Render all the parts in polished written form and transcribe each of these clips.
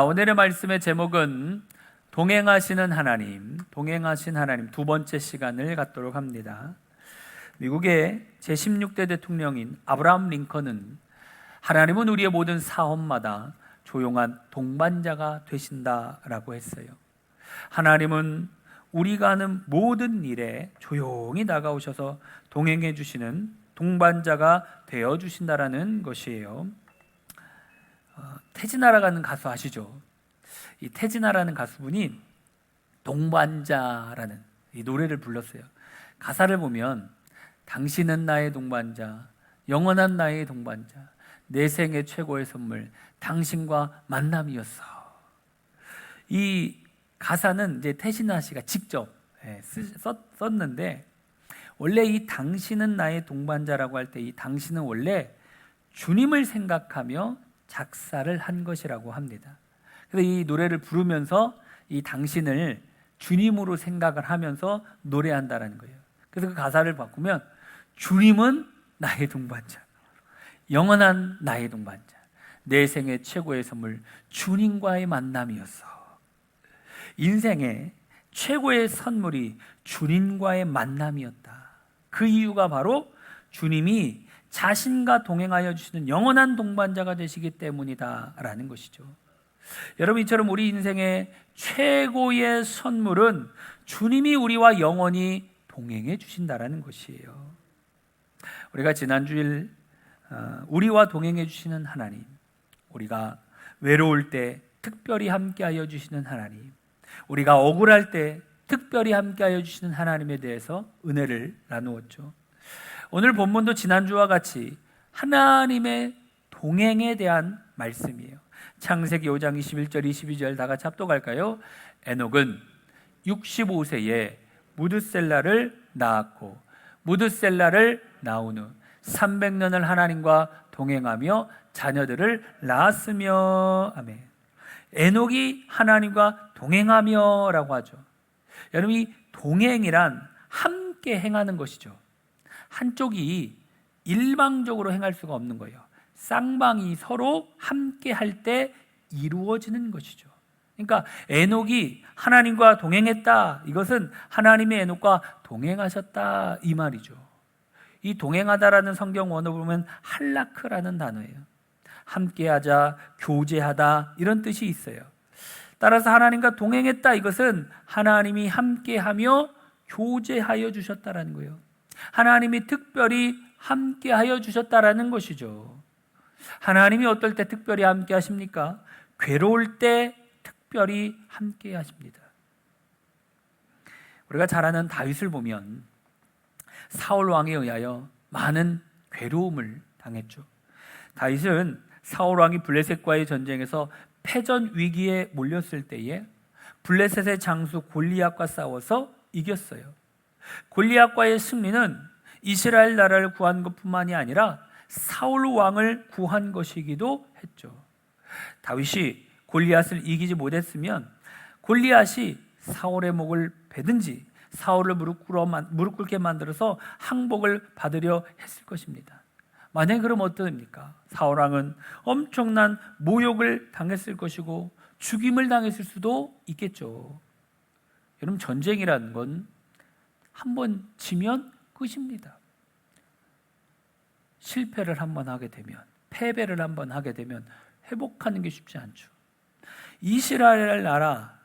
오늘의 말씀의 제목은 동행하시는 하나님 두 번째 시간을 갖도록 합니다. 미국의 제16대 대통령인 아브라함 링컨은 하나님은 우리의 모든 사업마다 조용한 동반자가 되신다라고 했어요. 하나님은 우리가 하는 모든 일에 조용히 다가오셔서 동행해 주시는 동반자가 되어 주신다라는 것이에요. 태진아라는 가수 아시죠? 이 태진아라는 가수분이 동반자라는 이 노래를 불렀어요. 가사를 보면 당신은 나의 동반자, 영원한 나의 동반자, 내 생의 최고의 선물, 당신과 만남이었어. 이 가사는 이제 태진아 씨가 직접 썼는데, 원래 이 당신은 나의 동반자라고 할 때 이 당신은 원래 주님을 생각하며 작사를 한 것이라고 합니다. 그래서 이 노래를 부르면서 이 당신을 주님으로 생각을 하면서 노래한다라는 거예요. 그래서 그 가사를 바꾸면 주님은 나의 동반자, 영원한 나의 동반자, 내 생의 최고의 선물, 주님과의 만남이었어. 인생의 최고의 선물이 주님과의 만남이었다. 그 이유가 바로 주님이 자신과 동행하여 주시는 영원한 동반자가 되시기 때문이다라는 것이죠. 여러분, 이처럼 우리 인생의 최고의 선물은 주님이 우리와 영원히 동행해 주신다라는 것이에요. 우리가 지난주일 우리와 동행해 주시는 하나님, 우리가 외로울 때 특별히 함께하여 주시는 하나님, 우리가 억울할 때 특별히 함께하여 주시는 하나님에 대해서 은혜를 나누었죠. 오늘 본문도 지난주와 같이 하나님의 동행에 대한 말씀이에요. 창세기 5장 21절 22절 다 같이 합독할까요? 에녹은 65세에 무드셀라를 낳았고 무드셀라를 낳은 후 300년을 하나님과 동행하며 자녀들을 낳았으며. 아멘. 에녹이 하나님과 동행하며 라고 하죠. 여러분, 이 동행이란 함께 행하는 것이죠. 한쪽이 일방적으로 행할 수가 없는 거예요. 쌍방이 서로 함께 할 때 이루어지는 것이죠. 그러니까 에녹이 하나님과 동행했다, 이것은 하나님의 에녹과 동행하셨다 이 말이죠. 이 동행하다라는 성경 원어 보면 할라크라는 단어예요. 함께하자, 교제하다 이런 뜻이 있어요. 따라서 하나님과 동행했다, 이것은 하나님이 함께하며 교제하여 주셨다라는 거예요. 하나님이 특별히 함께하여 주셨다라는 것이죠. 하나님이 어떨 때 특별히 함께 하십니까? 괴로울 때 특별히 함께 하십니다. 우리가 잘 아는 다윗을 보면 사울 왕에 의하여 많은 괴로움을 당했죠. 다윗은 사울 왕이 블레셋과의 전쟁에서 패전 위기에 몰렸을 때에 블레셋의 장수 골리앗과 싸워서 이겼어요. 골리앗과의 승리는 이스라엘 나라를 구한 것뿐만이 아니라 사울 왕을 구한 것이기도 했죠. 다윗이 골리앗을 이기지 못했으면 골리앗이 사울의 목을 베든지 사울을 무릎 꿇게 만들어서 항복을 받으려 했을 것입니다. 만약에 그럼 어떻습니까? 사울 왕은 엄청난 모욕을 당했을 것이고 죽임을 당했을 수도 있겠죠. 여러분, 전쟁이라는 건 한 번 지면 끝입니다. 실패를 한번 하게 되면, 패배를 한번 하게 되면 회복하는 게 쉽지 않죠. 이스라엘 나라,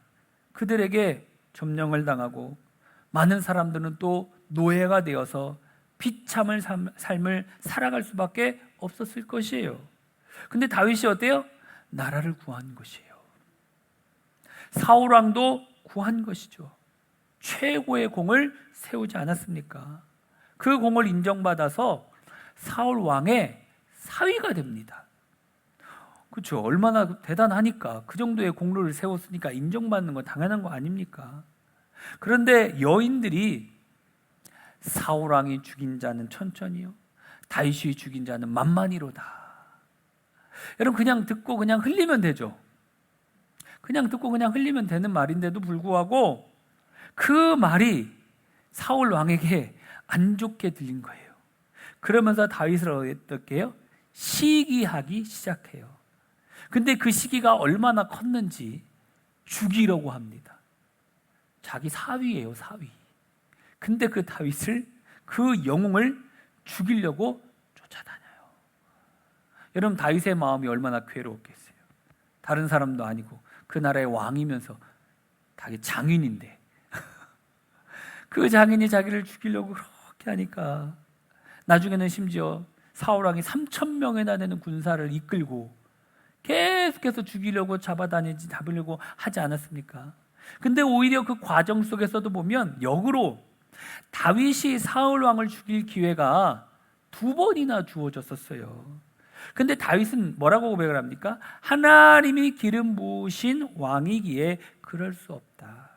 그들에게 점령을 당하고 많은 사람들은 또 노예가 되어서 비참한 삶을 살아갈 수밖에 없었을 것이에요. 근데 다윗이 어때요? 나라를 구한 것이에요. 사울 왕도 구한 것이죠. 최고의 공을 세우지 않았습니까? 그 공을 인정받아서 사울 왕의 사위가 됩니다. 그렇죠? 얼마나 대단하니까. 그 정도의 공로를 세웠으니까 인정받는 건 당연한 거 아닙니까? 그런데 여인들이 사울 왕이 죽인 자는 천천히요, 다윗이 죽인 자는 만만히로다. 여러분, 그냥 듣고 그냥 흘리면 되죠. 그냥 듣고 그냥 흘리면 되는 말인데도 불구하고 그 말이 사울 왕에게 안 좋게 들린 거예요. 그러면서 다윗을 어떻게 해요? 시기하기 시작해요. 근데 그 시기가 얼마나 컸는지 죽이려고 합니다. 자기 사위예요, 사위. 근데 그 다윗을, 그 영웅을 죽이려고 쫓아다녀요. 여러분, 다윗의 마음이 얼마나 괴로웠겠어요. 다른 사람도 아니고 그 나라의 왕이면서 자기 장인인데 그 장인이 자기를 죽이려고 그렇게 하니까 나중에는 심지어 사울왕이 3,000명이나 되는 군사를 이끌고 계속해서 죽이려고 잡으려고 하지 않았습니까? 근데 오히려 그 과정 속에서도 보면 역으로 다윗이 사울왕을 죽일 기회가 2번이나 주어졌었어요. 근데 다윗은 뭐라고 고백을 합니까? 하나님이 기름 부으신 왕이기에 그럴 수 없다.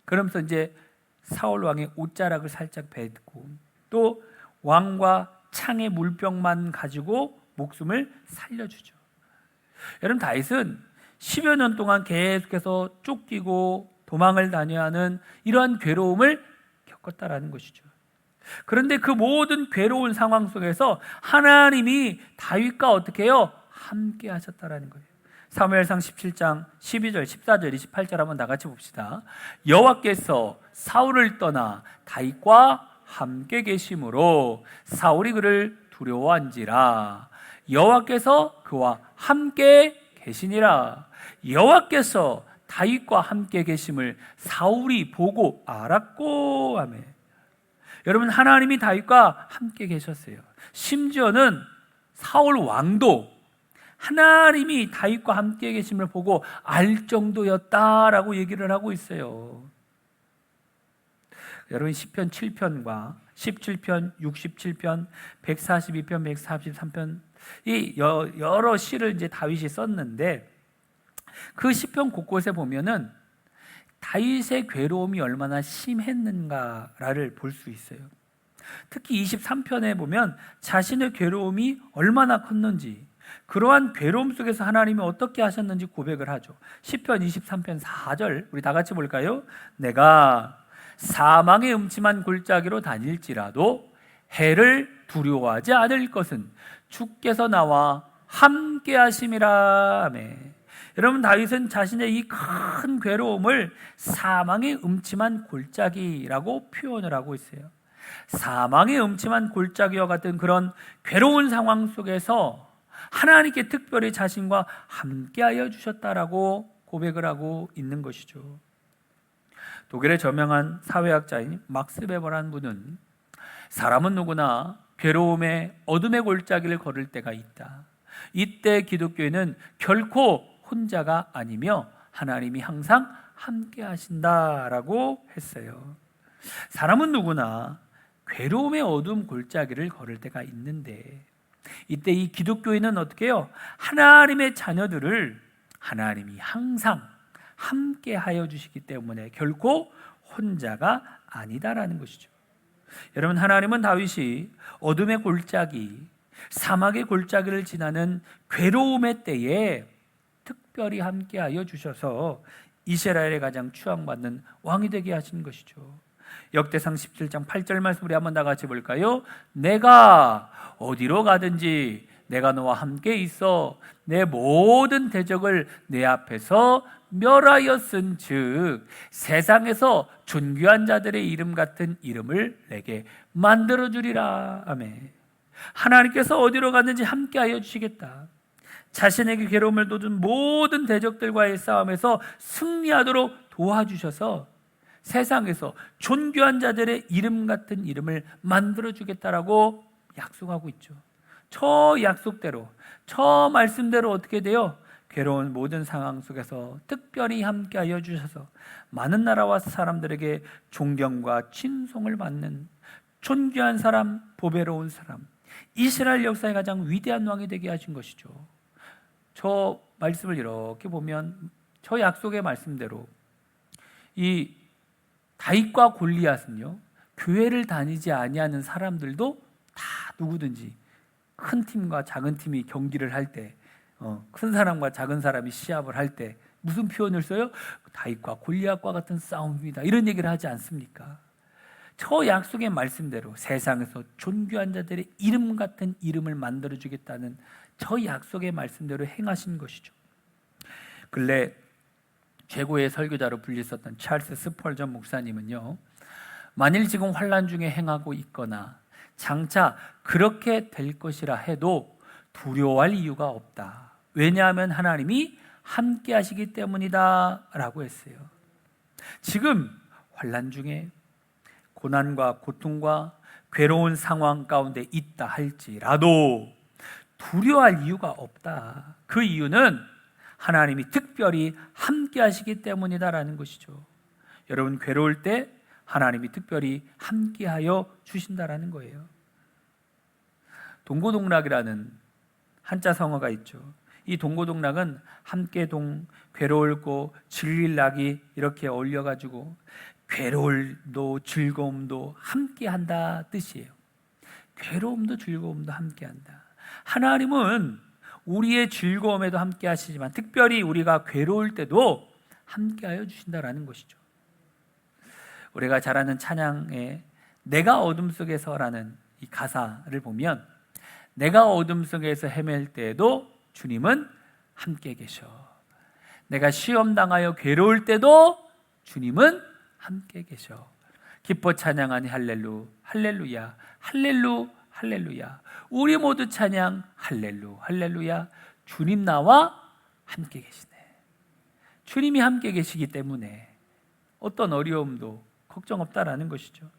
그러면서 이제 사울 왕의 옷자락을 살짝 뱉고 또 왕과 창의 물병만 가지고 목숨을 살려주죠. 여러분, 다윗은 10여 년 동안 계속해서 쫓기고 도망을 다녀야 하는 이러한 괴로움을 겪었다라는 것이죠. 그런데 그 모든 괴로운 상황 속에서 하나님이 다윗과 어떻게 해요? 함께 하셨다라는 거예요. 사무엘상 17장 12절, 14절, 28절 한번 다 같이 봅시다. 여호와께서 사울을 떠나 다윗과 함께 계심으로 사울이 그를 두려워한지라. 여호와께서 그와 함께 계시니라. 여호와께서 다윗과 함께 계심을 사울이 보고 알았고. 아멘. 여러분, 하나님이 다윗과 함께 계셨어요. 심지어는 사울 왕도 하나님이 다윗과 함께 계심을 보고 알 정도였다라고 얘기를 하고 있어요. 여러분, 시편 7편과 17편, 67편, 142편, 143편 이 여러 시를 이제 다윗이 썼는데 그 시편 곳곳에 보면은 다윗의 괴로움이 얼마나 심했는가를 볼 수 있어요. 특히 23편에 보면 자신의 괴로움이 얼마나 컸는지, 그러한 괴로움 속에서 하나님이 어떻게 하셨는지 고백을 하죠. 시편 23편 4절 우리 다 같이 볼까요? 내가 사망의 음침한 골짜기로 다닐지라도 해를 두려워하지 않을 것은 주께서 나와 함께 하심이라. 아멘. 여러분, 다윗은 자신의 이 큰 괴로움을 사망의 음침한 골짜기라고 표현을 하고 있어요. 사망의 음침한 골짜기와 같은 그런 괴로운 상황 속에서 하나님께 특별히 자신과 함께하여 주셨다라고 고백을 하고 있는 것이죠. 독일의 저명한 사회학자인 막스 베버라는 분은 사람은 누구나 괴로움의 어둠의 골짜기를 걸을 때가 있다. 이때 기독교인은 결코 혼자가 아니며 하나님이 항상 함께 하신다라고 했어요. 사람은 누구나 괴로움의 어둠 골짜기를 걸을 때가 있는데 이때 이 기독교인은 어떻게 해요? 하나님의 자녀들을 하나님이 항상 함께 하여 주시기 때문에 결코 혼자가 아니다라는 것이죠. 여러분, 하나님은 다윗이 어둠의 골짜기, 사막의 골짜기를 지나는 괴로움의 때에 특별히 함께하여 주셔서 이스라엘의 가장 추앙받는 왕이 되게 하신 것이죠. 역대상 17장 8절 말씀 우리 한번 다 같이 볼까요? 내가 어디로 가든지 내가 너와 함께 있어 내 모든 대적을 내 앞에서 멸하였은즉 세상에서 존귀한 자들의 이름 같은 이름을 내게 만들어 주리라. 아멘. 하나님께서 어디로 갔는지 함께하여 주시겠다. 자신에게 괴로움을 돋은 모든 대적들과의 싸움에서 승리하도록 도와주셔서 세상에서 존귀한 자들의 이름 같은 이름을 만들어 주겠다라고 약속하고 있죠. 저 약속대로, 저 말씀대로 어떻게 돼요? 괴로운 모든 상황 속에서 특별히 함께하여 주셔서 많은 나라와 사람들에게 존경과 친송을 받는 존귀한 사람, 보배로운 사람, 이스라엘 역사의 가장 위대한 왕이 되게 하신 것이죠. 저 말씀을 이렇게 보면 저 약속의 말씀대로 이 다윗과 골리앗은요, 교회를 다니지 아니하는 사람들도 다 누구든지 큰 팀과 작은 팀이 경기를 할 때, 큰 사람과 작은 사람이 시합을 할 때 무슨 표현을 써요? 다윗과 골리앗과 같은 싸움입니다. 이런 얘기를 하지 않습니까? 저 약속의 말씀대로 세상에서 존귀한 자들의 이름 같은 이름을 만들어주겠다는 저 약속의 말씀대로 행하신 것이죠. 근래 최고의 설교자로 불렸었던 찰스 스펄전 목사님은요, 만일 지금 환난 중에 행하고 있거나 장차 그렇게 될 것이라 해도 두려워할 이유가 없다. 왜냐하면 하나님이 함께 하시기 때문이다 라고 했어요. 지금 환난 중에 고난과 고통과 괴로운 상황 가운데 있다 할지라도 두려워할 이유가 없다. 그 이유는 하나님이 특별히 함께 하시기 때문이다라는 것이죠. 여러분, 괴로울 때 하나님이 특별히 함께하여 주신다라는 거예요. 동고동락이라는 한자 성어가 있죠. 이 동고동락은 함께동, 괴로울고 즐길락이 이렇게 어울려가지고 괴로움도 즐거움도 함께한다 뜻이에요. 괴로움도 즐거움도 함께한다. 하나님은 우리의 즐거움에도 함께 하시지만 특별히 우리가 괴로울 때도 함께하여 주신다라는 것이죠. 우리가 잘 아는 찬양에 내가 어둠 속에서라는 이 가사를 보면 내가 어둠 속에서 헤맬 때에도 주님은 함께 계셔. 내가 시험 당하여 괴로울 때도 주님은 함께 계셔. 기뻐 찬양하니 할렐루 할렐루야 할렐루 할렐루야. 우리 모두 찬양 할렐루 할렐루야. 주님 나와 함께 계시네. 주님이 함께 계시기 때문에 어떤 어려움도 걱정 없다라는 것이죠.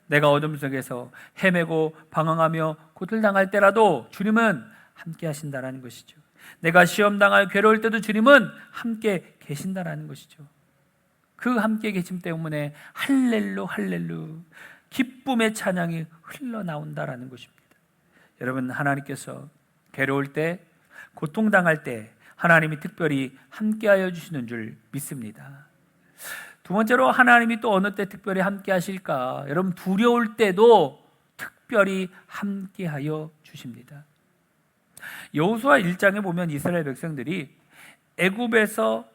내가 어둠 속에서 헤매고 방황하며 고통당할 때라도 주님은 함께 하신다라는 것이죠. 내가 시험 당하여 괴로울 때도 주님은 함께 계신다라는 것이죠. 그 함께 계심 때문에 할렐루 할렐루 기쁨의 찬양이 흘러나온다라는 것입니다. 여러분, 하나님께서 괴로울 때, 고통당할 때 하나님이 특별히 함께하여 주시는 줄 믿습니다. 두 번째로 하나님이 또 어느 때 특별히 함께 하실까? 여러분, 두려울 때도 특별히 함께하여 주십니다. 여호수아 1장에 보면 이스라엘 백성들이 애굽에서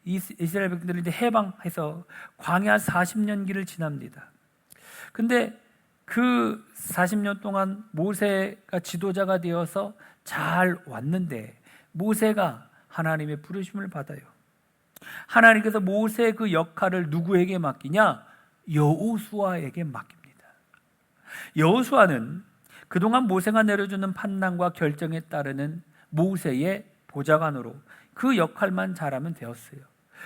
이스라엘 백성들이 이제 해방해서 광야 40년 길을 지납니다. 근데 그 40년 동안 모세가 지도자가 되어서 잘 왔는데 모세가 하나님의 부르심을 받아요. 하나님께서 모세의 그 역할을 누구에게 맡기냐? 여호수아에게 맡깁니다. 여호수아는 그동안 모세가 내려주는 판단과 결정에 따르는 모세의 보좌관으로 그 역할만 잘하면 되었어요.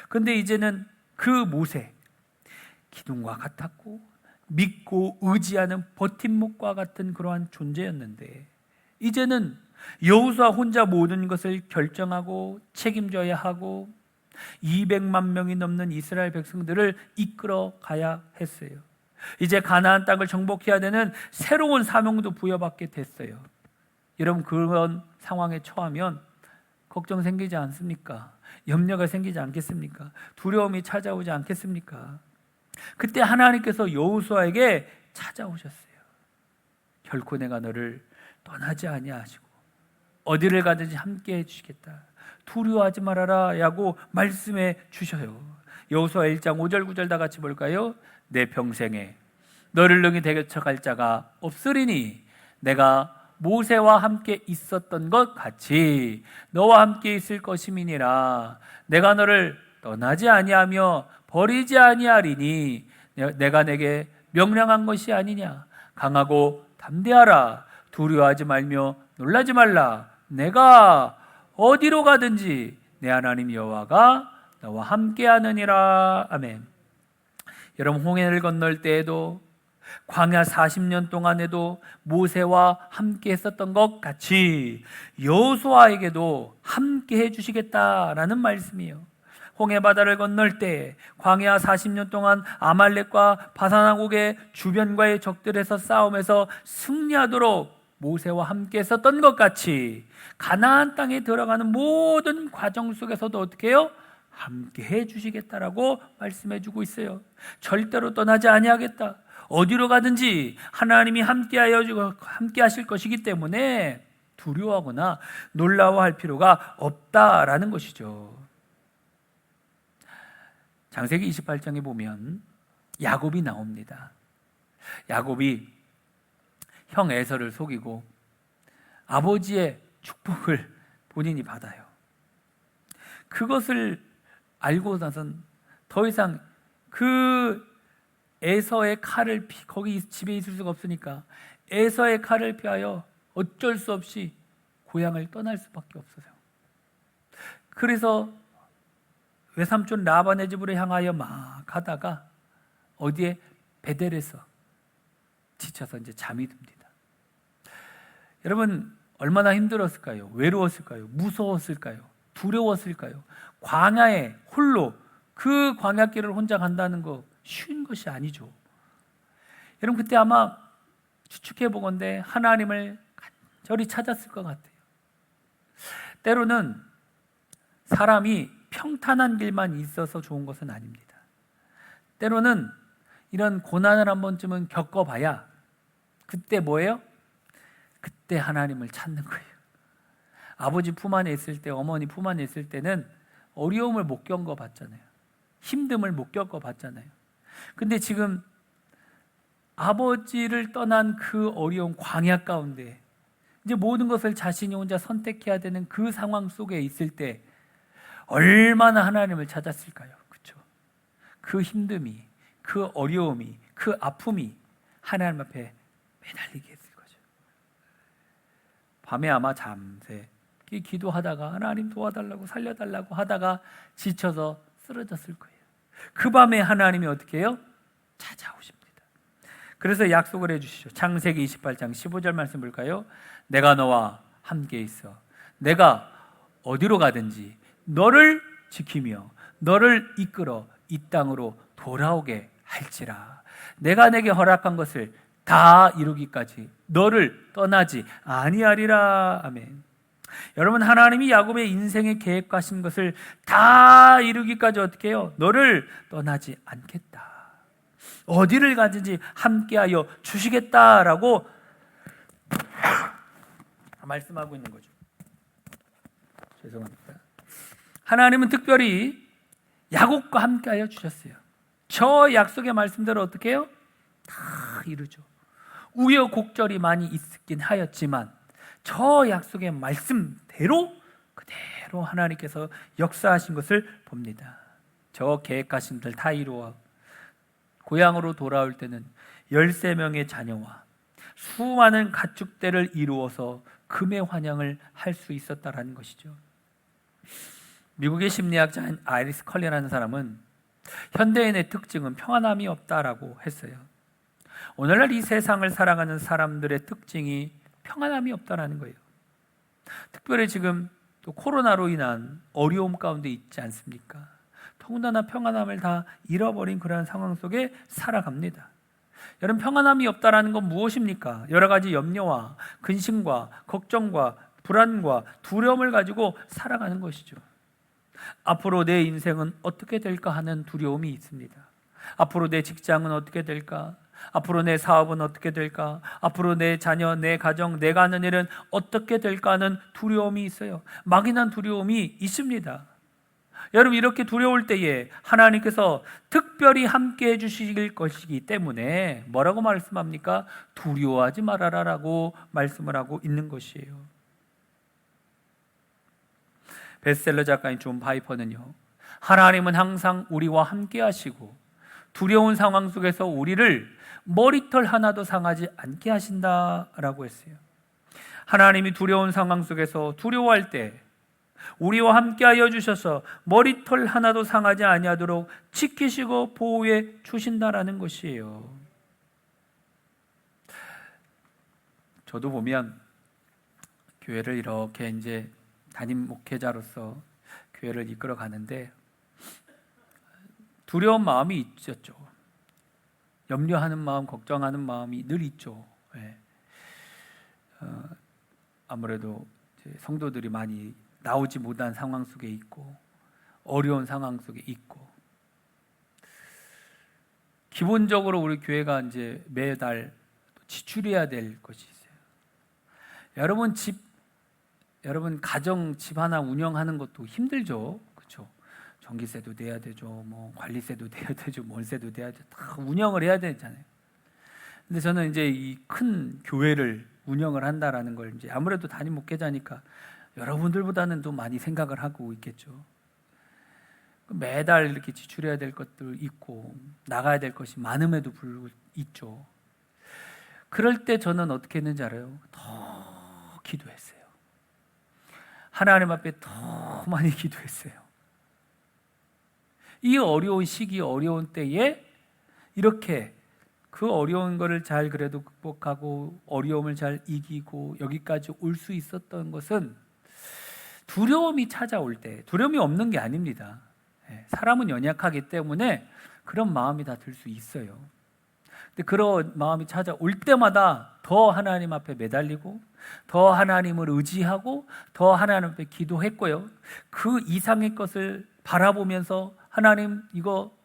그런데 이제는 그 모세, 기둥과 같았고 믿고 의지하는 버팀목과 같은 그러한 존재였는데 이제는 여호수아 혼자 모든 것을 결정하고 책임져야 하고 200만 명이 넘는 이스라엘 백성들을 이끌어 가야 했어요. 이제 가나안 땅을 정복해야 되는 새로운 사명도 부여받게 됐어요. 여러분, 그런 상황에 처하면 걱정 생기지 않습니까? 염려가 생기지 않겠습니까? 두려움이 찾아오지 않겠습니까? 그때 하나님께서 여호수아에게 찾아오셨어요. 결코 내가 너를 떠나지 아니하시고 어디를 가든지 함께 해주시겠다. 두려워하지 말아라 라고 말씀해 주셔요. 여호수아 1장 5절 9절 다 같이 볼까요? 내 평생에 너를 능히 대적할 자가 없으리니 내가 모세와 함께 있었던 것 같이 너와 함께 있을 것임이니라. 내가 너를 떠나지 아니하며 버리지 아니하리니 내가 내게 명령한 것이 아니냐. 강하고 담대하라. 두려워하지 말며 놀라지 말라. 내가 어디로 가든지 내 하나님 여호와가 너와 함께하느니라. 아멘. 여러분, 홍해를 건널 때에도 광야 40년 동안에도 모세와 함께 했었던 것 같이 여호수아에게도 함께 해주시겠다라는 말씀이에요. 홍해 바다를 건널 때 광야 40년 동안 아말렉과 바산왕국의 주변과의 적들에서 싸움에서 승리하도록 모세와 함께 했었던 것 같이 가나안 땅에 들어가는 모든 과정 속에서도 어떻게 해요? 함께 해주시겠다라고 말씀해주고 있어요. 절대로 떠나지 아니하겠다. 어디로 가든지 하나님이 함께 하실 것이기 때문에 두려워하거나 놀라워할 필요가 없다라는 것이죠. 창세기 28장에 보면 야곱이 나옵니다. 야곱이 형 에서를 속이고 아버지의 축복을 본인이 받아요. 그것을 알고 나선 더 이상 그 에서의 칼을 거기 집에 있을 수가 없으니까 에서의 칼을 피하여 어쩔 수 없이 고향을 떠날 수밖에 없어요. 그래서 외삼촌 라반의 집으로 향하여 막 가다가 어디에 베델에서 지쳐서 이제 잠이 듭니다. 여러분 얼마나 힘들었을까요? 외로웠을까요? 무서웠을까요? 두려웠을까요? 광야에 홀로 그 광야길을 혼자 간다는 거 쉬운 것이 아니죠. 여러분 그때 아마 추측해 보건대 하나님을 간절히 찾았을 것 같아요. 때로는 사람이 평탄한 길만 있어서 좋은 것은 아닙니다. 때로는 이런 고난을 한 번쯤은 겪어봐야 그때 뭐예요? 그때 하나님을 찾는 거예요. 아버지 품 안에 있을 때, 어머니 품 안에 있을 때는 어려움을 못 겪어봤잖아요. 힘듦을 못 겪어봤잖아요. 근데 지금 아버지를 떠난 그 어려운 광야 가운데 이제 모든 것을 자신이 혼자 선택해야 되는 그 상황 속에 있을 때 얼마나 하나님을 찾았을까요? 그렇죠? 그 힘듦이, 그 어려움이, 그 아픔이 하나님 앞에 매달리게 했을 거죠. 밤에 아마 잠새 기도하다가 하나님 도와달라고 살려달라고 하다가 지쳐서 쓰러졌을 거예요. 그 밤에 하나님이 어떻게 해요? 찾아오십니다. 그래서 약속을 해주시죠. 창세기 28장 15절 말씀 볼까요? 내가 너와 함께 있어 내가 어디로 가든지 너를 지키며 너를 이끌어 이 땅으로 돌아오게 할지라. 내가 내게 허락한 것을 다 이루기까지 너를 떠나지 아니하리라. 아멘. 여러분 하나님이 야곱의 인생에 계획하신 것을 다 이루기까지 어떻게 해요? 너를 떠나지 않겠다. 어디를 가든지 함께하여 주시겠다라고 말씀하고 있는 거죠. 죄송합니다. 하나님은 특별히 야곱과 함께하여 주셨어요. 저 약속의 말씀대로 어떻게 해요? 다 이루죠. 우여곡절이 많이 있긴 하였지만 저 약속의 말씀대로 그대로 하나님께서 역사하신 것을 봅니다. 저 계획하신 들 다 이루어 고향으로 돌아올 때는 13명의 자녀와 수많은 가축대를 이루어서 금의 환영을 할 수 있었다라는 것이죠. 미국의 심리학자인 아이리스 컬리라는 사람은 현대인의 특징은 평안함이 없다라고 했어요. 오늘날 이 세상을 살아가는 사람들의 특징이 평안함이 없다라는 거예요. 특별히 지금 또 코로나로 인한 어려움 가운데 있지 않습니까? 더군다나 평안함을 다 잃어버린 그러한 상황 속에 살아갑니다. 여러분 평안함이 없다라는 건 무엇입니까? 여러 가지 염려와 근심과 걱정과 불안과 두려움을 가지고 살아가는 것이죠. 앞으로 내 인생은 어떻게 될까 하는 두려움이 있습니다. 앞으로 내 직장은 어떻게 될까? 앞으로 내 사업은 어떻게 될까? 앞으로 내 자녀, 내 가정, 내가 하는 일은 어떻게 될까 하는 두려움이 있어요. 막연한 두려움이 있습니다. 여러분 이렇게 두려울 때에 하나님께서 특별히 함께 해주실 것이기 때문에 뭐라고 말씀합니까? 두려워하지 말아라라고 말씀을 하고 있는 것이에요. 베스트셀러 작가인 존 바이퍼는요, 하나님은 항상 우리와 함께 하시고 두려운 상황 속에서 우리를 머리털 하나도 상하지 않게 하신다라고 했어요. 하나님이 두려운 상황 속에서 두려워할 때 우리와 함께하여 주셔서 머리털 하나도 상하지 아니하도록 지키시고 보호해 주신다라는 것이에요. 저도 보면 교회를 이렇게 이제 담임 목회자로서 교회를 이끌어 가는데 두려운 마음이 있었죠. 염려하는 마음, 걱정하는 마음이 늘 있죠. 네. 아무래도 성도들이 많이 나오지 못한 상황 속에 있고 어려운 상황 속에 있고 기본적으로 우리 교회가 이제 매달 지출해야 될 것이 있어요. 여러분 가정 집 하나 운영하는 것도 힘들죠, 그렇죠? 전기세도 내야 되죠, 뭐 관리세도 내야 되죠, 월세도 내야 되죠, 다 운영을 해야 되잖아요. 근데 저는 이제 이 큰 교회를 운영을 한다라는 걸 이제 아무래도 담임 목회자니까 여러분들보다는 또 많이 생각을 하고 있겠죠. 매달 이렇게 지출해야 될 것들 있고 나가야 될 것이 많음에도 불구하고 있죠. 그럴 때 저는 어떻게 했는지 알아요? 더 기도했어요. 하나님 앞에 더 많이 기도했어요. 이 어려운 시기, 어려운 때에 이렇게 그 어려운 거를 잘 그래도 극복하고 어려움을 잘 이기고 여기까지 올 수 있었던 것은 두려움이 찾아올 때, 두려움이 없는 게 아닙니다. 사람은 연약하기 때문에 그런 마음이 다 들 수 있어요. 근데 그런 마음이 찾아올 때마다 더 하나님 앞에 매달리고 더 하나님을 의지하고 더 하나님 앞에 기도했고요. 그 이상의 것을 바라보면서 하나님, 이거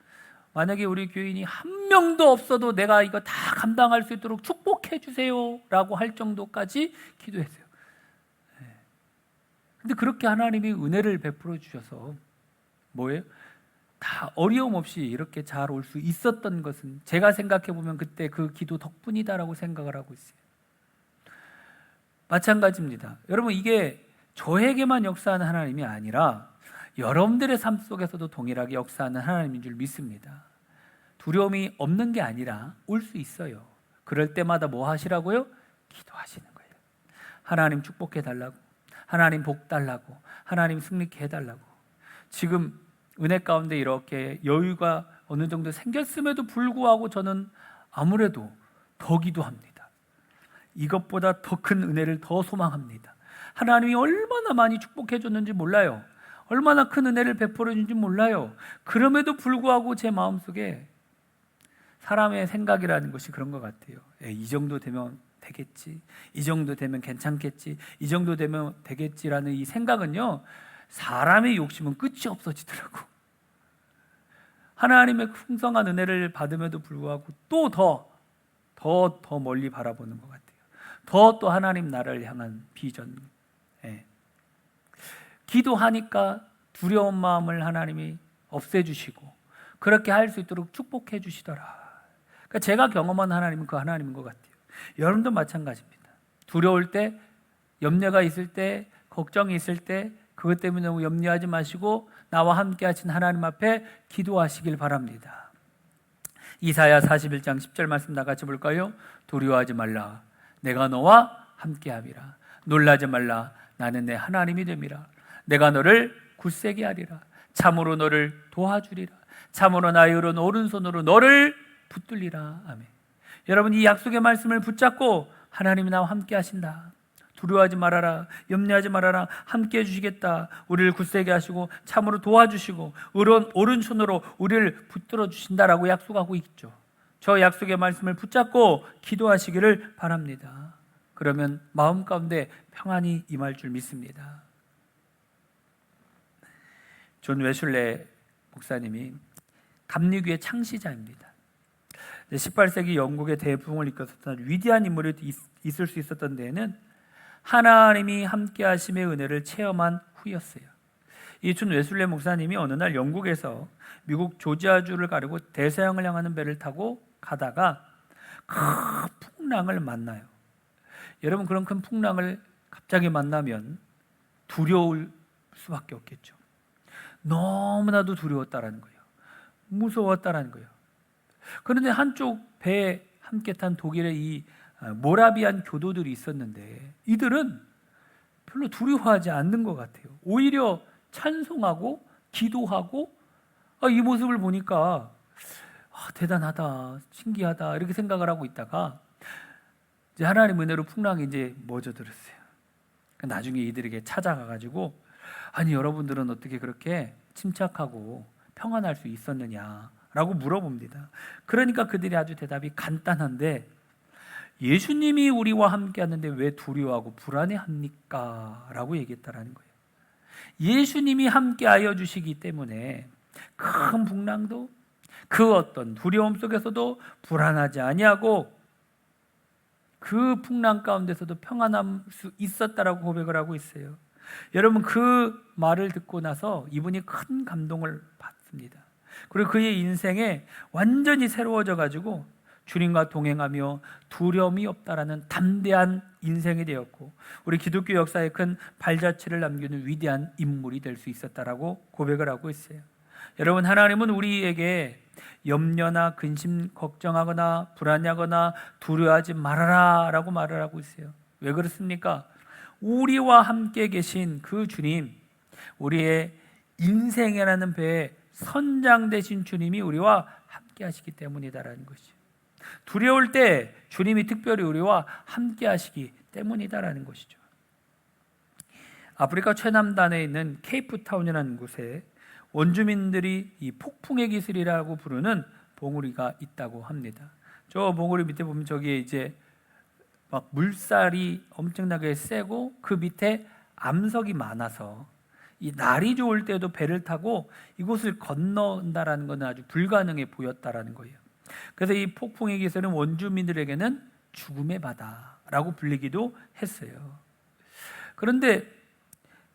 만약에 우리 교인이 한 명도 없어도 내가 이거 다 감당할 수 있도록 축복해 주세요 라고 할 정도까지 기도했어요. 근데 그렇게 하나님이 은혜를 베풀어 주셔서 뭐예요? 다 어려움 없이 이렇게 잘 올 수 있었던 것은 제가 생각해 보면 그때 그 기도 덕분이다라고 생각을 하고 있어요. 마찬가지입니다. 여러분, 이게 저에게만 역사하는 하나님이 아니라 여러분들의 삶 속에서도 동일하게 역사하는 하나님인 줄 믿습니다. 두려움이 없는 게 아니라 올 수 있어요. 그럴 때마다 뭐 하시라고요? 기도하시는 거예요. 하나님 축복해 달라고, 하나님 복 달라고, 하나님 승리케 해달라고. 지금 은혜 가운데 이렇게 여유가 어느 정도 생겼음에도 불구하고 저는 아무래도 더 기도합니다. 이것보다 더 큰 은혜를 더 소망합니다. 하나님이 얼마나 많이 축복해 줬는지 몰라요. 얼마나 큰 은혜를 베풀어 준지 몰라요. 그럼에도 불구하고 제 마음속에 사람의 생각이라는 것이 그런 것 같아요. 이 정도 되면 되겠지, 이 정도 되면 괜찮겠지, 이 정도 되면 되겠지라는 이 생각은요, 사람의 욕심은 끝이 없어지더라고. 하나님의 풍성한 은혜를 받음에도 불구하고 또 더 멀리 바라보는 것 같아요. 또 하나님 나라를 향한 비전. 기도하니까 두려운 마음을 하나님이 없애주시고 그렇게 할 수 있도록 축복해 주시더라. 그러니까 제가 경험한 하나님은 그 하나님인 것 같아요. 여러분도 마찬가지입니다. 두려울 때, 염려가 있을 때, 걱정이 있을 때 그것 때문에 너무 염려하지 마시고 나와 함께 하신 하나님 앞에 기도하시길 바랍니다. 이사야 41장 10절 말씀 다 같이 볼까요? 두려워하지 말라, 내가 너와 함께 함이라. 놀라지 말라, 나는 내 하나님이 됨이라. 내가 너를 굳세게 하리라. 참으로 너를 도와주리라. 참으로 나의 오른손으로 너를 붙들리라. 아멘. 여러분, 이 약속의 말씀을 붙잡고 하나님이 나와 함께 하신다. 두려워하지 말아라, 염려하지 말아라, 함께 해주시겠다. 우리를 굳세게 하시고 참으로 도와주시고 오른손으로 우리를 붙들어 주신다라고 약속하고 있죠. 저 약속의 말씀을 붙잡고 기도하시기를 바랍니다. 그러면 마음 가운데 평안이 임할 줄 믿습니다. 존 웨슐레 목사님이 감리교의 창시자입니다. 18세기 영국의 대부흥을 이끌었던 위대한 인물이 있을 수 있었던 데에는 하나님이 함께 하심의 은혜를 체험한 후였어요. 이 존 웨슬레 목사님이 어느 날 영국에서 미국 조지아주를 가려고 대서양을 향하는 배를 타고 가다가 큰 풍랑을 만나요. 여러분, 그런 큰 풍랑을 갑자기 만나면 두려울 수밖에 없겠죠. 너무나도 두려웠다라는 거예요. 무서웠다라는 거예요. 그런데 한쪽 배에 함께 탄 독일의 이 모라비안 교도들이 있었는데 이들은 별로 두려워하지 않는 것 같아요. 오히려 찬송하고 기도하고 이 모습을 보니까 대단하다, 신기하다 이렇게 생각을 하고 있다가 이제 하나님 은혜로 풍랑이 이제 멎어들었어요. 나중에 이들에게 찾아가가지고 아니, 여러분들은 어떻게 그렇게 침착하고 평안할 수 있었느냐라고 물어봅니다. 그러니까 그들이 아주 대답이 간단한데, 예수님이 우리와 함께 하는데 왜 두려워하고 불안해합니까? 라고 얘기했다라는 거예요. 예수님이 함께 하여 주시기 때문에 큰 풍랑도 그 어떤 두려움 속에서도 불안하지 아니하고 그 풍랑 가운데서도 평안할 수 있었다라고 고백을 하고 있어요. 여러분, 그 말을 듣고 나서 이분이 큰 감동을 받습니다. 그리고 그의 인생에 완전히 새로워져 가지고 주님과 동행하며 두려움이 없다라는 담대한 인생이 되었고 우리 기독교 역사에 큰 발자취를 남기는 위대한 인물이 될 수 있었다라고 고백을 하고 있어요. 여러분, 하나님은 우리에게 염려나 근심 걱정하거나 불안해하거나 두려워하지 말아라 라고 말을 하고 있어요. 왜 그렇습니까? 우리와 함께 계신 그 주님, 우리의 인생이라는 배에 선장 되신 주님이 우리와 함께 하시기 때문이다라는 것이죠. 두려울 때 주님이 특별히 우리와 함께 하시기 때문이다라는 것이죠. 아프리카 최남단에 있는 케이프타운이라는 곳에 원주민들이 이 폭풍의 기술이라고 부르는 봉우리가 있다고 합니다. 저 봉우리 밑에 보면 저기에 이제 막 물살이 엄청나게 세고 그 밑에 암석이 많아서 이 날이 좋을 때도 배를 타고 이곳을 건너온다라는 것은 아주 불가능해 보였다라는 거예요. 그래서 이 폭풍의 기술은 원주민들에게는 죽음의 바다라고 불리기도 했어요. 그런데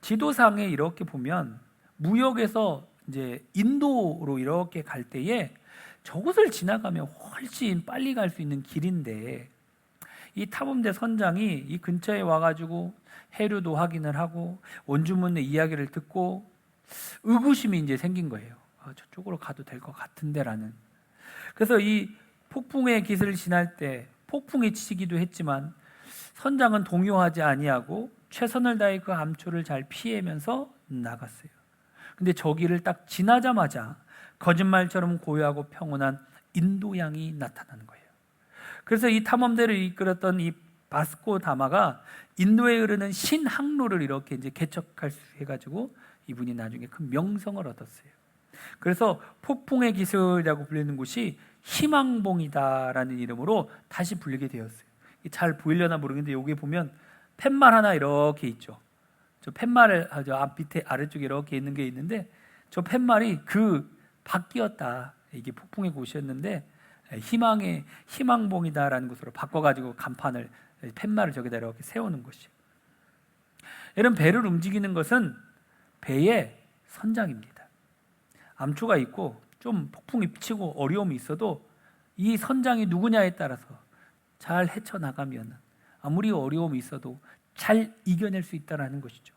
지도상에 이렇게 보면 무역에서 이제 인도로 이렇게 갈 때에 저곳을 지나가면 훨씬 빨리 갈 수 있는 길인데 이 탐험대 선장이 이 근처에 와가지고 해류도 확인을 하고 원주민의 이야기를 듣고 의구심이 이제 생긴 거예요. 저쪽으로 가도 될 것 같은데라는. 그래서 이 폭풍의 기술을 지날 때 폭풍이 치기도 했지만 선장은 동요하지 아니하고 최선을 다해 그 암초를 잘 피하면서 나갔어요. 근데 저 길을 딱 지나자마자 거짓말처럼 고요하고 평온한 인도양이 나타나는 거예요. 그래서 이 탐험대를 이끌었던 이 바스코 다마가 인도에 흐르는 신항로를 이렇게 이제 개척할 수 해가지고 이분이 나중에 큰 명성을 얻었어요. 그래서 폭풍의 기술이라고 불리는 곳이 희망봉이다라는 이름으로 다시 불리게 되었어요. 잘 보이려나 모르겠는데 여기 보면 팻말 하나 이렇게 있죠. 저 팻말을 저 밑에 아래쪽에 이렇게 있는 게 있는데 저 팻말이 그 바뀌었다. 이게 폭풍의 곳이었는데 희망봉이다라는 곳으로 바꿔가지고 간판을 팻말을 저기다 이렇게 세우는 것이에요. 이런 배를 움직이는 것은 배의 선장입니다. 암초가 있고 좀 폭풍이 치고 어려움이 있어도 이 선장이 누구냐에 따라서 잘 헤쳐나가면 아무리 어려움이 있어도 잘 이겨낼 수 있다는 것이죠.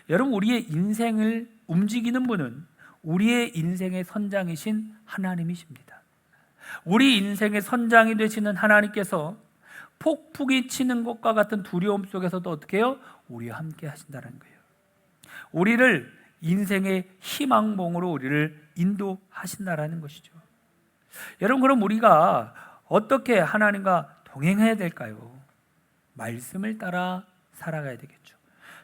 여러분, 우리의 인생을 움직이는 분은 우리의 인생의 선장이신 하나님이십니다. 우리 인생의 선장이 되시는 하나님께서 폭풍이 치는 것과 같은 두려움 속에서도 어떻게 해요? 우리와 함께 하신다는 거예요. 우리를 인생의 희망봉으로 우리를 인도하신다라는 것이죠. 여러분, 그럼 우리가 어떻게 하나님과 동행해야 될까요? 말씀을 따라 살아가야 되겠죠.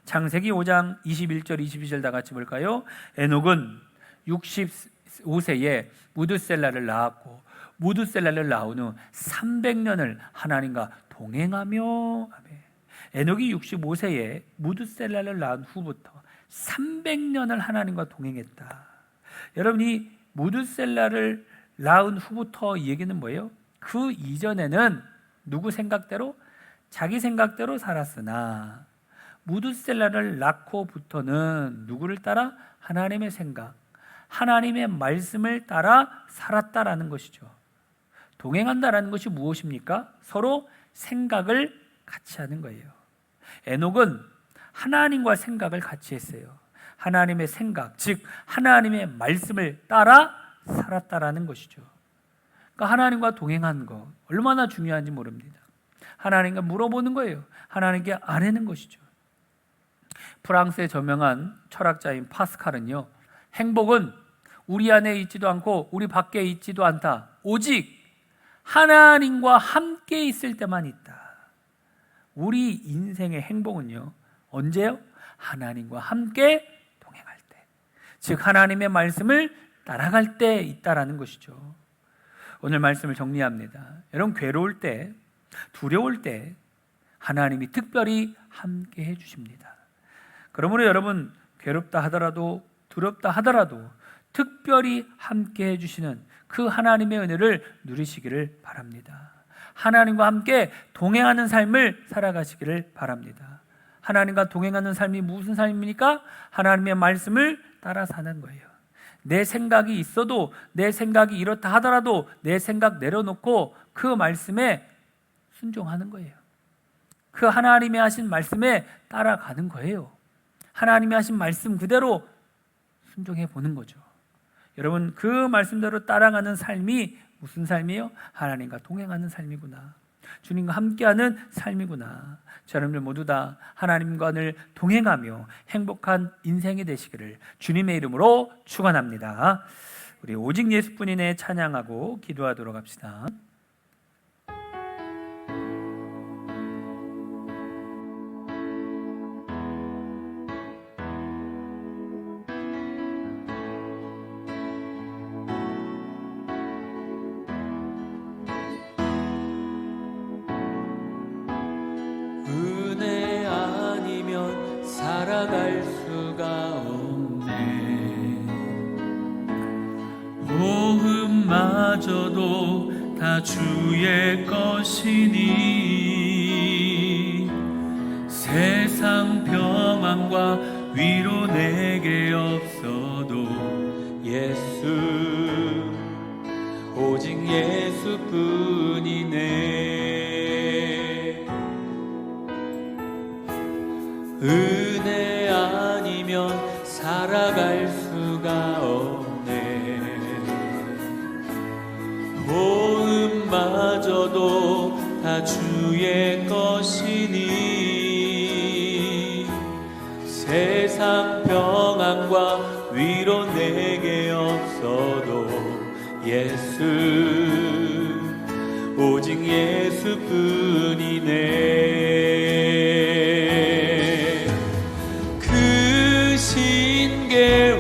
창세기 5장 21절 22절 다 같이 볼까요? 에녹은 65세에 무드셀라를 낳았고 무드셀라를 낳은 후 300년을 하나님과 동행하며 에녹이 65세에 무드셀라를 낳은 후부터 300년을 하나님과 동행했다. 여러분이 무드셀라를 낳은 후부터 이 얘기는 뭐예요? 그 이전에는 누구 생각대로? 자기 생각대로 살았으나 무드셀라를 낳고부터는 누구를 따라? 하나님의 생각, 하나님의 말씀을 따라 살았다라는 것이죠. 동행한다라는 것이 무엇입니까? 서로 생각을 같이 하는 거예요. 에녹은 하나님과 생각을 같이 했어요. 하나님의 생각, 즉 하나님의 말씀을 따라 살았다라는 것이죠. 그러니까 하나님과 동행하는 거 얼마나 중요한지 모릅니다. 하나님과 물어보는 거예요. 하나님께 아뢰는 것이죠. 프랑스의 저명한 철학자인 파스칼은요, 행복은 우리 안에 있지도 않고 우리 밖에 있지도 않다. 오직 하나님과 함께 있을 때만 있다. 우리 인생의 행복은요, 언제요? 하나님과 함께 동행할 때, 즉 하나님의 말씀을 따라갈 때 있다라는 것이죠. 오늘 말씀을 정리합니다. 여러분, 괴로울 때, 두려울 때 하나님이 특별히 함께 해주십니다. 그러므로 여러분, 괴롭다 하더라도 두렵다 하더라도 특별히 함께 해주시는 그 하나님의 은혜를 누리시기를 바랍니다. 하나님과 함께 동행하는 삶을 살아가시기를 바랍니다. 하나님과 동행하는 삶이 무슨 삶입니까? 하나님의 말씀을 따라 사는 거예요. 내 생각이 있어도, 내 생각이 이렇다 하더라도 내 생각 내려놓고 그 말씀에 순종하는 거예요. 그 하나님이 하신 말씀에 따라가는 거예요. 하나님이 하신 말씀 그대로 순종해 보는 거죠. 여러분, 그 말씀대로 따라가는 삶이 무슨 삶이에요? 하나님과 동행하는 삶이구나, 주님과 함께하는 삶이구나. 여러분들 모두 다 하나님과 늘 동행하며 행복한 인생이 되시기를 주님의 이름으로 축원합니다. 우리 오직 예수뿐이네 찬양하고 기도하도록 합시다. 은혜 아니면 살아갈 수가 없네. 호흡마저도 다 주의 것이니 세상 평안과 위로 내게 없어도 예수, 오직 예수뿐이네. 은혜 아니면 살아갈 수가 없네. 호흡마저도 다 주의 것이니 세상 평안과 위로 내게 없어도 예수, 오직 예수뿐이네. 그 신계외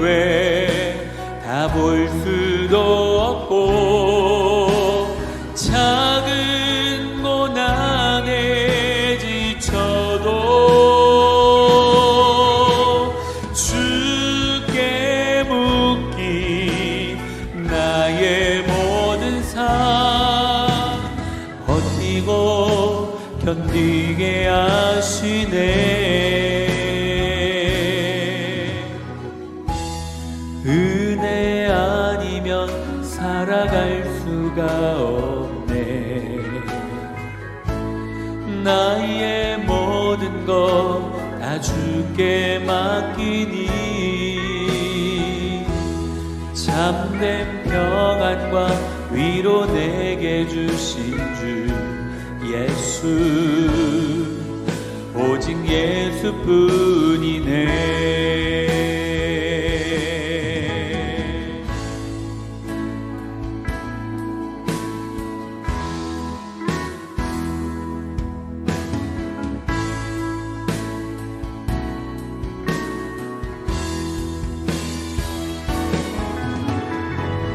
다 볼 수도 없고 작은 고난에 지쳐도 주께 묻기 나의 모든 삶 버티고 견디게 하시네. 은혜 아니면 살아갈 수가 없네. 나의 모든 것 다 주께 맡기니 참된 평안과 위로 내게 주신 주 예수, 오직 예수뿐이네.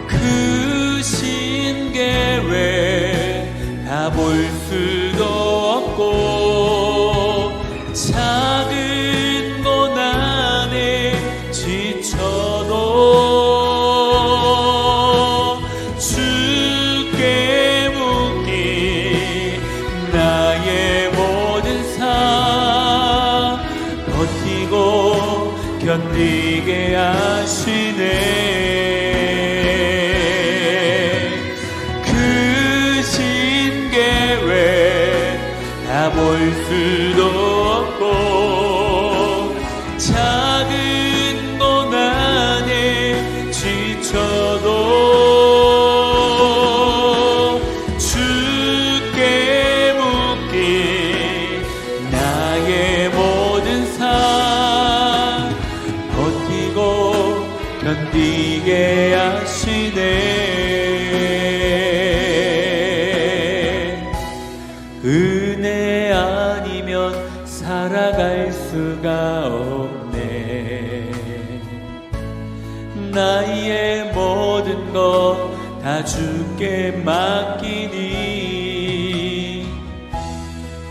그 신계외 다 볼 수도 없고 작은 고난에 지쳐도 주께 묻기 나의 모든 삶 버티고 견디게 하시네. 다 볼 수도 없고 작은 고난에 지쳐도 주께 묻기 나의 모든 삶 버티고 견디게 하시네. 은혜 아니면 살아갈 수가 없네. 나의 모든 것 다 주께 맡기니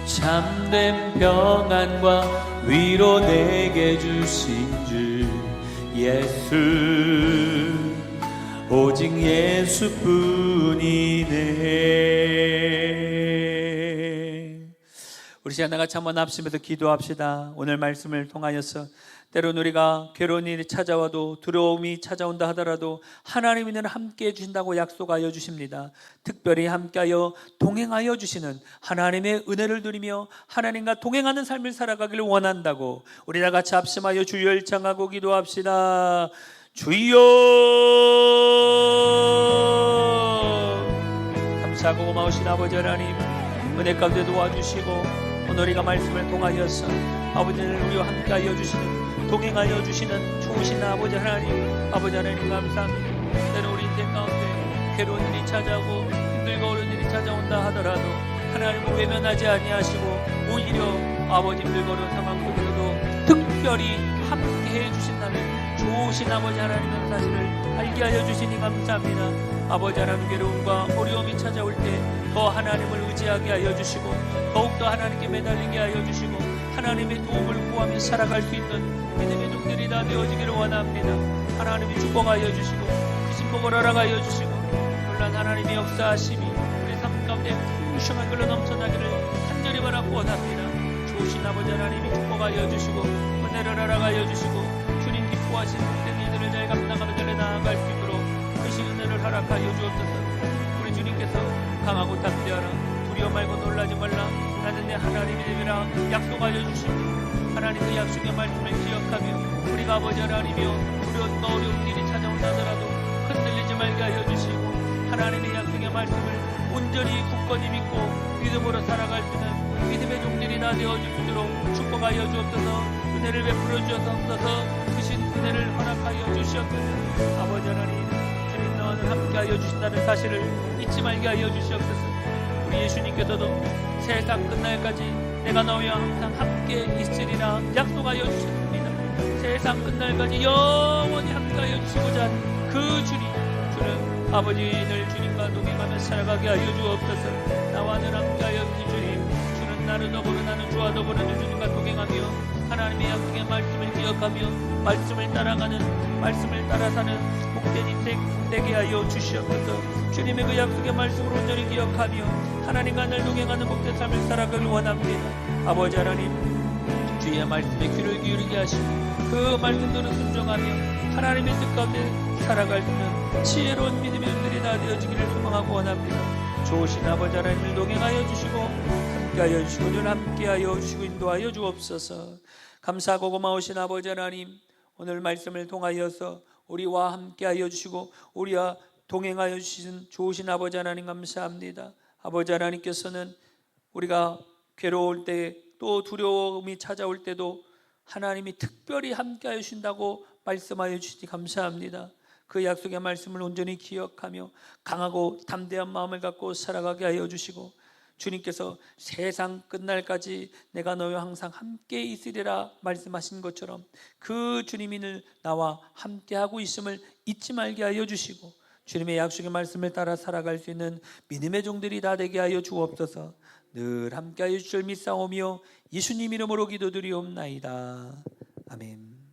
참된 평안과 위로 내게 주신 주 예수, 오직 예수뿐이네. 우리 시간 다 같이 한번 합심해서 기도합시다. 오늘 말씀을 통하여서 때론 우리가 괴로운 일이 찾아와도 두려움이 찾아온다 하더라도 하나님이 늘 함께해 주신다고 약속하여 주십니다. 특별히 함께하여 동행하여 주시는 하나님의 은혜를 누리며 하나님과 동행하는 삶을 살아가기를 원한다고 우리 다 같이 합심하여 주여 일창하고 기도합시다. 주여. 감사하고 고마우신 아버지 하나님, 은혜 가운데 도와주시고 오늘 우리가 말씀을 통하여서 아버지를 우리와 함께하여 주시는, 동행하여 주시는 좋으신 아버지 하나님 감사합니다. 때로 우리 인생 가운데 괴로운 일이 찾아오고 힘들고 어려운 일이 찾아온다 하더라도 하나님을 외면하지 아니하시고 오히려 아버지 힘들고 어려운 상황 속에서도 특별히 함께해 주신다는 좋으신 아버지 하나님의 사실을 알게 하여 주시니 감사합니다. 아버지 하나님, 괴로움과 어려움이 찾아올 때 더 하나님을 의지하게 하여 주시고 더욱더 하나님께 매달리게 하여 주시고 하나님의 도움을 구하며 살아갈 수 있는 믿음의 종들이 다 되어지기를 원합니다. 하나님이 축복하여 주시고 그 신복을 허락하여 주시고 놀란 하나님의 역사하심이 우리 삶 가운데 풍성한 걸로 넘쳐나기를 간절히 바라고 원합니다. 좋으신 아버지 하나님이 축복하여 주시고 은혜를 허락하여 주시고 주님 기뻐하신 모든 일들을 잘 감당하며 잘 나아갈 수 있도록 크신 은혜를 허락하여 주옵소서. 우리 주님께서 강하고 담대하라, 두려워 말고 놀라지 말라, 나는 내 하나님이 되리라 약속하여 주시니 하나님 그 약속의 말씀을 기억하며 우리가 아버지 하나님이여 두려움과 어려운 일이 찾아온다 하더라도 흔들리지 말게 하여 주시고 하나님의 약속의 말씀을 온전히 굳건히 믿고 믿음으로 살아갈 수 있는 믿음의 종들이 다 되어 주시도록 축복하여 주옵소서. 은혜를 베풀어 주옵소서. 크신 은혜를 허락하여 주시옵소서. 아버지 하나님, 주님 나와 함께하여 주신다는 사실을 잊지 말게 하여 주시옵소서. 우리 예수님께서도 세상 끝날까지 내가 너희와 항상 함께 있으리라 약속하여 주셨습니다. 세상 끝날까지 영원히 함께하여 주시고자 하는 그 주님, 아버지를 주님과 동행하며 살아가게 하여 주옵소서. 나와 늘 함께하여 주신 주님, 주는 나를 더불어 나는 주와 더불어 주님과 동행하며 하나님의 약속의 말씀을 기억하며 말씀을 따라가는, 말씀을 따라 사는 복된 인생 되게 하여 주시옵소서. 주님의 그 약속의 말씀을 온전히 기억하며 하나님과 늘 동행하는 복된 삶을 살아가길 원합니다. 아버지 하나님, 주의 말씀에 귀를 기울이게 하시고 그 말씀대로 순종하며 하나님의 뜻 가운데 살아갈 수 있는 지혜로운 믿음의 은들이 다 되어지기를 소망하고 원합니다. 좋으신 아버지 하나님을 동행하여 주시고 함께하여 주시고 늘 함께하여 주시고 인도하여 주옵소서. 감사하고 고마우신 아버지 하나님, 오늘 말씀을 통하여서 우리와 함께하여 주시고 우리와 동행하여 주신 좋으신 아버지 하나님 감사합니다. 아버지 하나님께서는 우리가 괴로울 때 또 두려움이 찾아올 때도 하나님이 특별히 함께하여 주신다고 말씀하여 주시니 감사합니다. 그 약속의 말씀을 온전히 기억하며 강하고 담대한 마음을 갖고 살아가게 하여 주시고 주님께서 세상 끝날까지 내가 너희와 항상 함께 있으리라 말씀하신 것처럼 그 주님이 늘 나와 함께하고 있음을 잊지 말게 하여 주시고 주님의 약속의 말씀을 따라 살아갈 수 있는 믿음의 종들이 다 되게 하여 주옵소서. 늘 함께하여 주실 믿사오며 예수님 이름으로 기도드리옵나이다. 아멘.